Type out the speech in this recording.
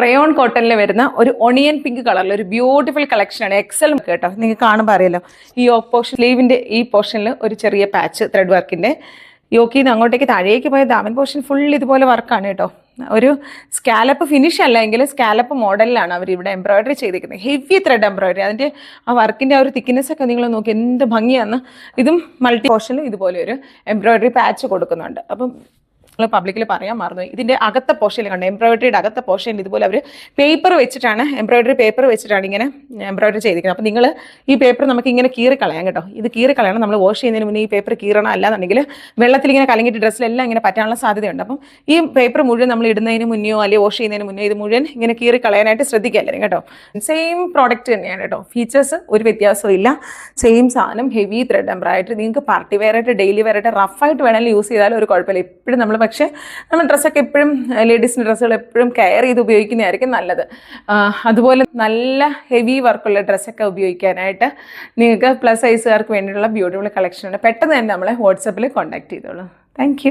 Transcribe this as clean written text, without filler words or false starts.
Rayon കോട്ടണിൽ വരുന്ന ഒരു ഒണിയൻ പിങ്ക് കളറിൽ ഒരു ബ്യൂട്ടിഫുൾ കളക്ഷനാണ്. എക്സൽ കേട്ടോ, നിങ്ങൾക്ക് കാണുമ്പോൾ അറിയാലോ. ഈ യോക്ക് പോർഷൻ, സ്ലീവിൻ്റെ ഈ പോർഷനിൽ ഒരു ചെറിയ പാച്ച് ത്രെഡ് വർക്കിൻ്റെ, യോക്കിൽ നിന്ന് അങ്ങോട്ടേക്ക് താഴേക്ക് പോയ ദാമൻ പോർഷൻ ഫുൾ ഇതുപോലെ വർക്കാണ് കേട്ടോ. ഒരു സ്കാലപ്പ് ഫിനിഷ് അല്ല എങ്കിൽ സ്കാലപ്പ് മോഡലിലാണ് അവർ ഇവിടെ എംബ്രോയിഡറി ചെയ്തിരിക്കുന്നത്. Heavy thread embroidery. അതിൻ്റെ ആ വർക്കിൻ്റെ ആ ഒരു തിക്നെസ് ഒക്കെ നിങ്ങൾ നോക്കി എന്ത് ഭംഗിയാന്ന്. ഇതും മൾട്ടി പോർഷനിൽ ഇതുപോലെ ഒരു എംബ്രോയിഡറി പാച്ച് കൊടുക്കുന്നുണ്ട്. അപ്പം നമ്മൾ പബ്ലിക്കിൽ പറയാൻ മറന്നു. ഇതിൻ്റെ അകത്തെ പോർഷനിൽ കണ്ടു, എംബ്രോയിഡറിയുടെ അകത്തെ പോർഷനിൽ ഇതുപോലെ അവർ പേപ്പർ വെച്ചിട്ടാണ്, എംബ്രോയിഡറി പേപ്പർ വെച്ചിട്ടാണ് ഇങ്ങനെ എംബ്രോയിഡറി ചെയ്തിരിക്കുന്നത്. അപ്പോൾ നിങ്ങൾ ഈ പേപ്പർ നമുക്ക് ഇങ്ങനെ കീറിക്കളയാം കേട്ടോ. ഇത് കീറിക്കളയണം. നമ്മൾ വാഷ് ചെയ്യുന്നതിന് മുന്നേ ഈ പേപ്പർ കീറണം. അല്ലാന്നുണ്ടെങ്കിൽ വെള്ളത്തിൽ ഇങ്ങനെ കലങ്ങിയിട്ട് ഡ്രസ്സിലെല്ലാം ഇങ്ങനെ പറ്റാനുള്ള സാധ്യതയുണ്ട്. അപ്പം ഈ പേപ്പർ മുഴുവൻ നമ്മൾ ഇടുന്നതിന് മുന്നോ അല്ലെങ്കിൽ വാഷ് ചെയ്യുന്നതിന് മുന്നേ ഇത് മുഴുവൻ ഇങ്ങനെ കീറിക്കളയാനായിട്ട് ശ്രദ്ധിക്കാല്ലേ കേട്ടോ. സെയിം പ്രോഡക്റ്റ് തന്നെയാണ് കേട്ടോ. ഫീച്ചേഴ്സ് ഒരു വ്യത്യാസവും ഇല്ല. സെയിം സാധനം, ഹെവി ത്രെഡ് എംബ്രോയിഡറി. നിങ്ങൾക്ക് പാർട്ടി വെയറായിട്ട് ഡെയിലി വെയറായിട്ട് റഫായിട്ട് വേണമെങ്കിൽ യൂസ് ചെയ്താലും ഒരു കുഴപ്പമില്ല. എപ്പോഴും നമ്മൾ പക്ഷേ നമ്മൾ ഡ്രസ്സൊക്കെ എപ്പോഴും ലേഡീസിൻ്റെ ഡ്രസ്സുകൾ എപ്പോഴും കെയർ ചെയ്ത് ഉപയോഗിക്കുന്നതായിരിക്കും നല്ലത്. അതുപോലെ നല്ല ഹെവി വർക്കുള്ള ഡ്രസ്സൊക്കെ ഉപയോഗിക്കാനായിട്ട് നിങ്ങൾക്ക് പ്ലസ് സൈസുകാർക്ക് വേണ്ടിയിട്ടുള്ള ബ്യൂട്ടിഫുൾ കളക്ഷനാണ്. പെട്ടെന്ന് തന്നെ നമ്മളെ വാട്സപ്പിൽ കോൺടാക്ട് ചെയ്തോളൂ. Thank you.